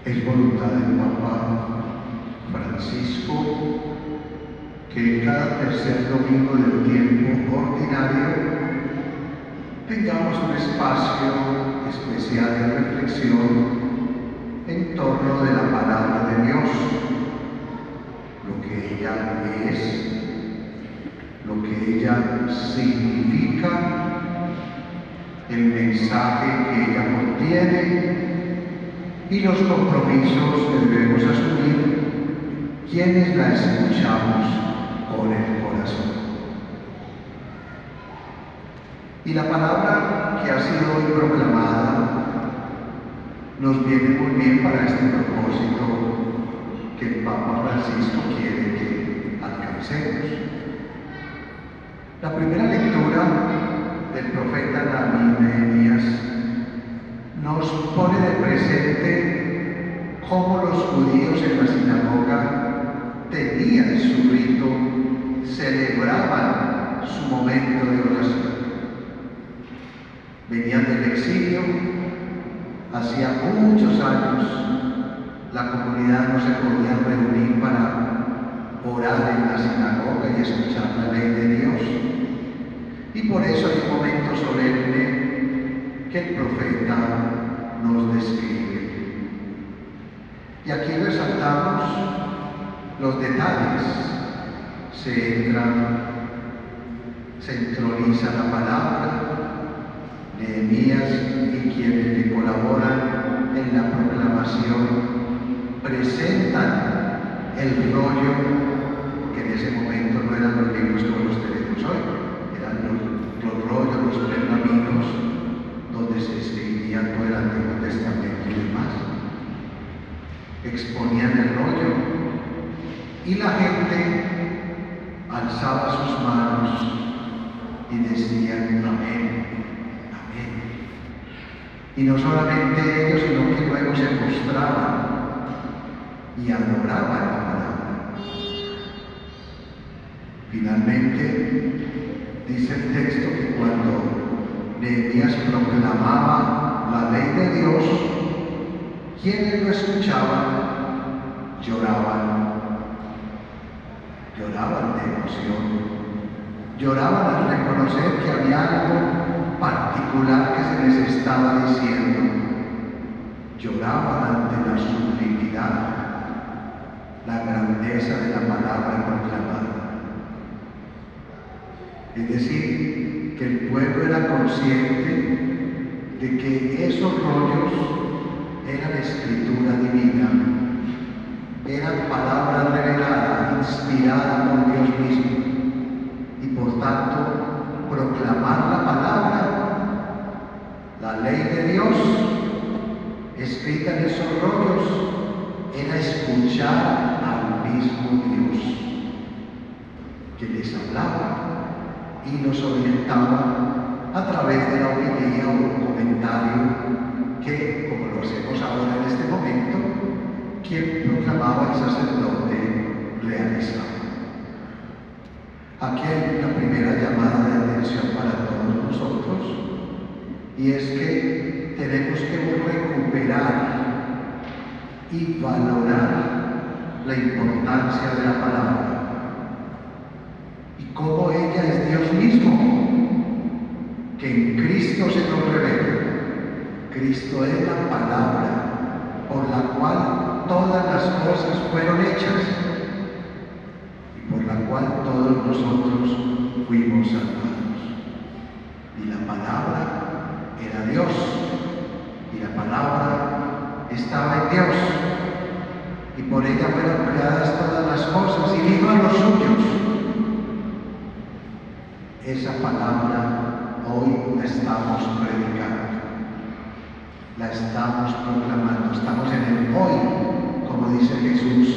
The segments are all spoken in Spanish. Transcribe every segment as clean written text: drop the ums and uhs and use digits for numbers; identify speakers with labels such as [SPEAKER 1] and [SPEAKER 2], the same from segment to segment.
[SPEAKER 1] Es voluntad del Papa Francisco que cada tercer domingo del tiempo ordinario tengamos un espacio especial de reflexión en torno de la palabra de Dios, lo que ella es, lo que ella significa, el mensaje que ella contiene y los compromisos que debemos asumir quienes la escuchamos con el corazón. Y la palabra que ha sido hoy proclamada nos viene muy bien para este propósito que el Papa Francisco quiere que alcancemos. La primera lectura del profeta Nehemías nos pone de presente cómo los judíos en la sinagoga tenían su rito, celebraban su momento de oración. Venían del exilio, hacía muchos años la comunidad no se podía reunir para orar en la sinagoga y escuchar la ley de Dios. Y por eso hay un momento solemne que el profeta nos describe. Y aquí resaltamos los detalles. Se entra, se entroniza la palabra, Nehemías y quienes le colaboran en la proclamación presentan el rollo, que en ese momento no eran los libros como los tenemos hoy, eran los rollos, los pergaminos, donde se escribía todo el Antiguo Testamento y demás. Exponían el rollo y la gente alzaba sus manos y decían amén, amén. Y no solamente ellos, sino que luego se postraban y adoraban la palabra. Finalmente, dice el texto que cuando Nehemías proclamaba la ley de Dios, quienes lo escuchaban lloraban de emoción, lloraban al reconocer que había algo particular que se les estaba diciendo, lloraban ante la sublimidad, la grandeza de la palabra proclamada. Es decir, que el pueblo era consciente de que esos rollos eran escritura divina, eran palabra revelada, inspirada por Dios mismo, y por tanto proclamar la palabra, la ley de Dios, escrita en esos rollos, era escuchar al mismo Dios, que les hablaba y los orientaba a través de la homilía o comentario que, como lo hacemos ahora en este momento, quien proclamaba el sacerdote realizaba. Aquí hay una primera llamada de atención para todos nosotros, y es que tenemos que recuperar y valorar la importancia de la palabra y cómo ella es Dios mismo, que en Cristo se nos revela. Cristo es la palabra por la cual todas las cosas fueron hechas y por la cual todos nosotros fuimos salvados. Y la palabra era Dios, y la palabra estaba en Dios, y por ella fueron creadas todas las cosas, y vino a los suyos. Esa palabra hoy la estamos predicando, la estamos proclamando, estamos en el hoy, como dice Jesús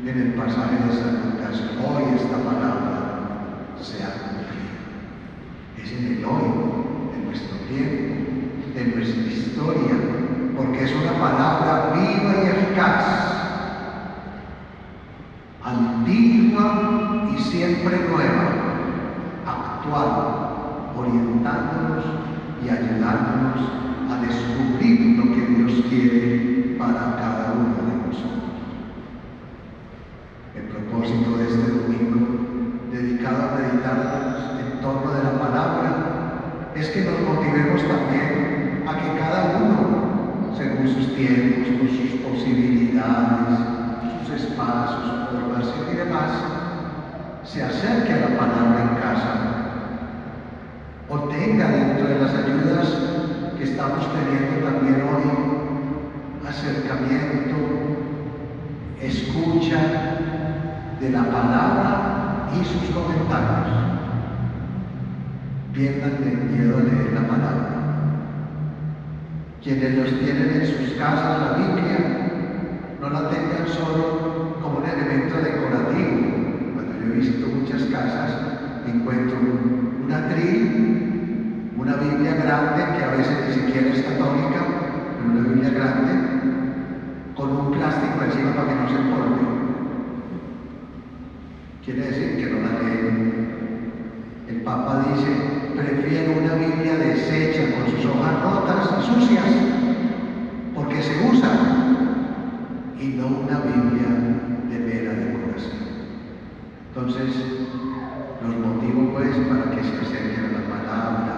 [SPEAKER 1] en el pasaje de San Lucas. Hoy esta palabra se ha cumplido. Es en el hoy, en nuestro tiempo, en nuestra historia, porque es una palabra viva y eficaz, antigua y siempre nueva, actual, orientándonos y ayudándonos a descubrir lo que Dios quiere para cada motivemos también a que cada uno, según sus tiempos, con sus posibilidades, sus espacios, su formación y demás, se acerque a la palabra en casa, o tenga dentro de las ayudas que estamos teniendo también hoy, acercamiento, escucha de la palabra y sus comentarios. Pierdan el miedo a leer la palabra. Quienes los tienen en sus casas, la Biblia, no la tengan solo como un elemento decorativo. Cuando yo he visto muchas casas, encuentro un atril, una Biblia grande, que a veces ni siquiera es católica, pero una Biblia grande, con un plástico encima para que no se empolve. Quiere decir que no la leen. El Papa dice: prefiero una Biblia deshecha con sus hojas rotas y sucias, porque se usa, y no una Biblia de mera decoración. Entonces, los motivo pues para que se acerquen a la palabra,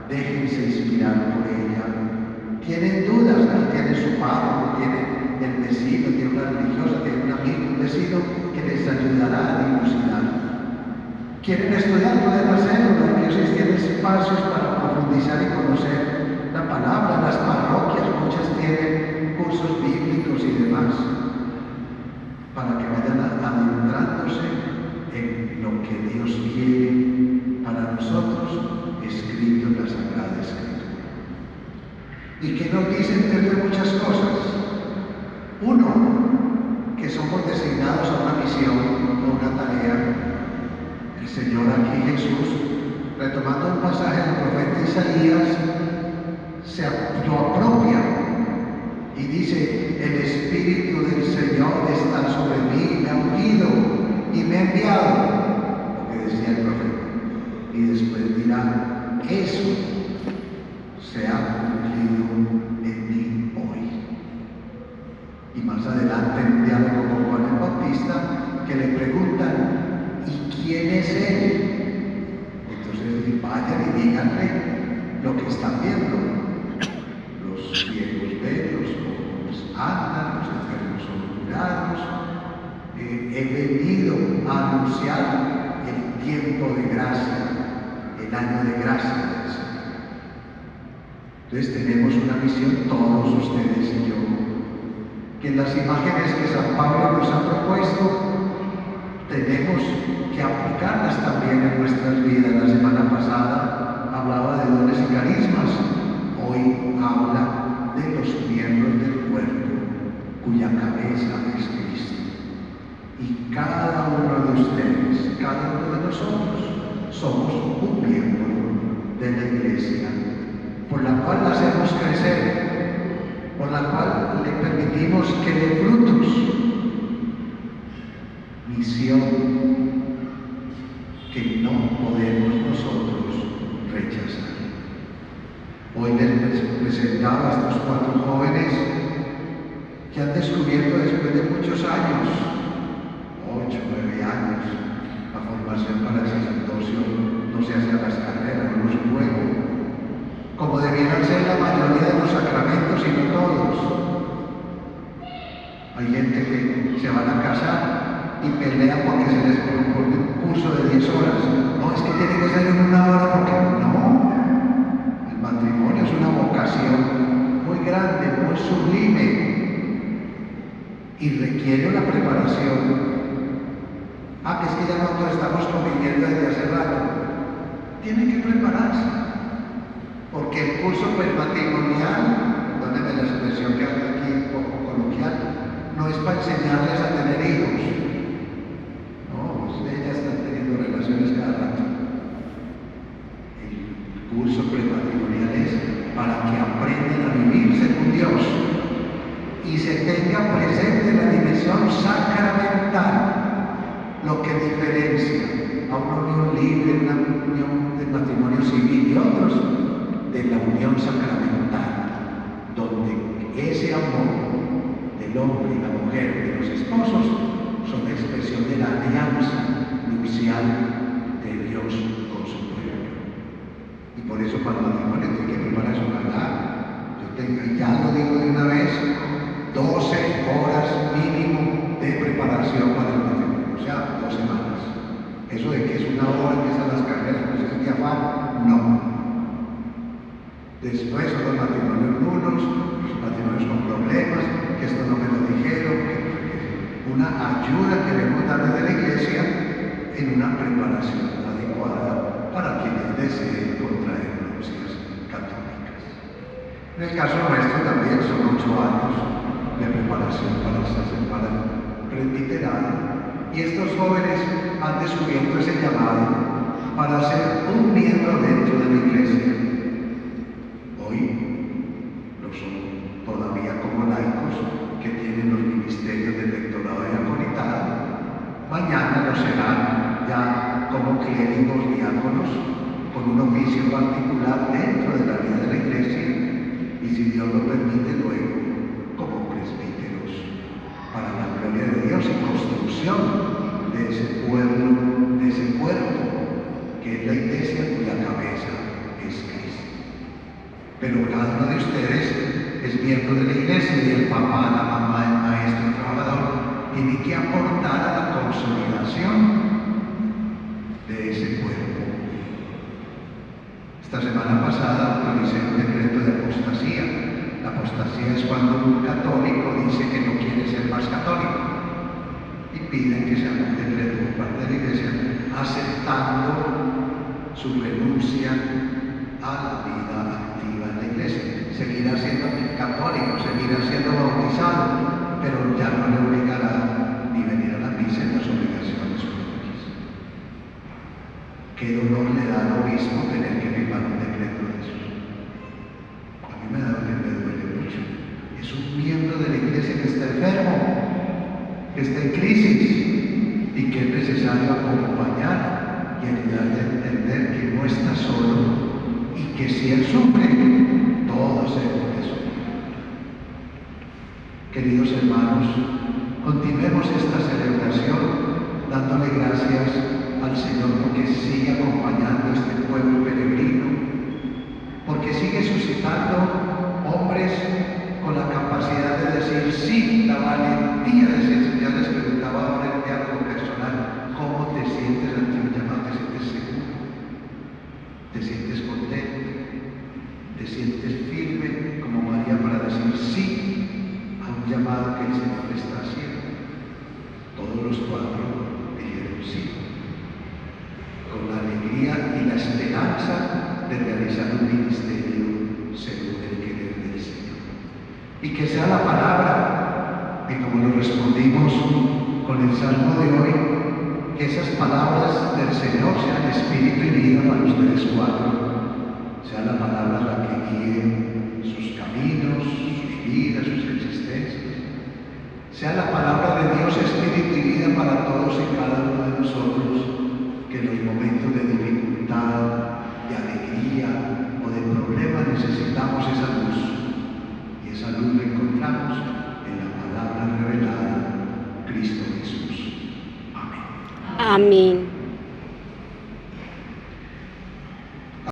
[SPEAKER 1] déjense inspirar por ella. Tienen dudas, ahí tienen su párroco, tienen el vecino, tiene una religiosa, tiene un amigo, un vecino que les ayudará a dilucidar. ¿Quieren estudiar? Pueden hacerlo. La diócesis tiene espacios para profundizar y conocer la palabra. Las parroquias, muchas tienen cursos bíblicos y demás, para que vayan adentrándose en lo que Dios quiere para nosotros, escrito en la Sagrada Escritura. ¿Y qué nos dice entre muchas cosas? Uno, que somos designados a una misión, a una tarea. El Señor aquí, Jesús, retomando un pasaje del profeta Isaías, se lo apropia y dice: el Espíritu del Señor está sobre mí, me ha ungido y me ha enviado, lo que decía el profeta. Y después dirá: eso se ha cumplido en mí hoy. Y más adelante, en un diálogo con Juan el Bautista, que le preguntan: ¿y quién es él? Entonces vayan y díganle lo que están viendo. Los ciegos ven, los cojos andan, los enfermos son curados. He venido a anunciar el tiempo de gracia, el año de gracia del Señor. Entonces tenemos una misión, todos ustedes y yo, que en las imágenes que San Pablo nos ha propuesto, tenemos que aplicarlas también en nuestras vidas. La semana pasada hablaba de dones y carismas, hoy habla de los miembros del cuerpo, cuya cabeza es Cristo. Y cada uno de ustedes, cada uno de nosotros, somos un miembro de la Iglesia, por la cual la hacemos crecer, por la cual le permitimos que dé frutos. Misión que no podemos nosotros rechazar. Hoy les presentaba a estos 4 jóvenes que han descubierto después de muchos años, 8, 9 años, la formación para el sacerdocio no se hace a las carreras, no es un juego, como debieran ser la mayoría de los sacramentos y no todos. Hay gente que se van a casar y pelean porque se les propone un curso de 10 horas. No, es que tiene que ser en 1 hora, porque no. El matrimonio es una vocación muy grande, muy sublime, y requiere una preparación. Que es que ya nosotros estamos conviviendo desde hace rato. Tienen que prepararse, porque el curso matrimonial, perdónenme la expresión que hago aquí un poco coloquial, no es para enseñarles a tener hijos. No, ustedes ya están teniendo relaciones cada rato. El curso prematrimonial es para que aprendan a vivir según Dios y se tenga presente la dimensión sacramental, lo que diferencia a una unión libre, una unión de matrimonio civil y otros, de la unión sacramental, donde ese amor del hombre y la mujer, de los esposos, son expresión de la alianza nupcial de Dios con su pueblo. Y por eso para el matrimonio Ya lo digo de una vez, 12 horas mínimo de preparación para el matrimonio, o sea, 2 semanas. Eso de que es una hora, empiezan las carreras, pues es de afán, no. Después son los matrimonios nulos, los matrimonios con problemas, que esto no me lo dijeron, que no sé qué. Una ayuda que debemos dar desde la iglesia en una preparación adecuada para quienes deseen contraer nupcias católicas. En el caso nuestro también son 8 años de preparación para el presbiterado, y estos jóvenes han descubierto ese llamado para ser un miembro dentro de la iglesia. Hoy lo son todavía como laicos que tienen los ministerios de lectorado y diaconitado. Mañana lo serán ya como clérigos diáconos con un oficio particular dentro de la vida de la iglesia, y si Dios lo permite luego como presbíteros para la gloria de Dios y construcción de ese pueblo, de ese cuerpo que es la iglesia cuya cabeza es Cristo. Pero cada uno de ustedes es miembro de la iglesia, y el papá, la mamá, el maestro, el trabajador tiene que aportar a la consolidación de ese cuerpo. Esta semana pasada autoricé un decreto de apostasía. La apostasía es cuando un católico dice que no quiere ser más católico, y piden que se haga un decreto por parte de la iglesia aceptando su renuncia a la vida activa en la iglesia. Seguirá siendo católico, seguirá siendo bautizado, pero ya no le obligará ni venir a la misa en las obligaciones propias. Qué dolor le da al obispo tener que firmar un decreto de esos. A mí me duele mucho. Es un miembro de la iglesia que está enfermo, que está en crisis, y que es necesario acompañar y ayudarle a entender que no está solo, y que si él sufre, todos hemos de sufrir. Queridos hermanos, continuemos esta celebración dándole gracias al Señor porque sigue acompañando a este pueblo peregrino, porque sigue suscitando hombres con la capacidad de decir sí, la valentía de decir. Ya les preguntaba ahora en el diálogo personal, ¿cómo te sientes ante un llamado? ¿Te sientes seguro? ¿Te sientes contento? ¿Te sientes firme como María para decir sí a un llamado que el Señor le está haciendo? Todos los 4 dijeron sí, con la alegría y la esperanza de realizar un ministerio según el querer del Señor. Y que sea la palabra, y como lo respondimos con el salmo de hoy, que esas palabras del Señor sean espíritu y vida para ustedes 4. Sea la palabra la que guíe sus caminos, sus vidas, sus existencias. Sea la palabra de Dios espíritu y vida para todos y cada uno de nosotros, que en los momentos de dificultad, de alegría o de problema necesitamos esa luz. Y esa luz la encontramos en la palabra revelada, Cristo Jesús. Amén.
[SPEAKER 2] Amén.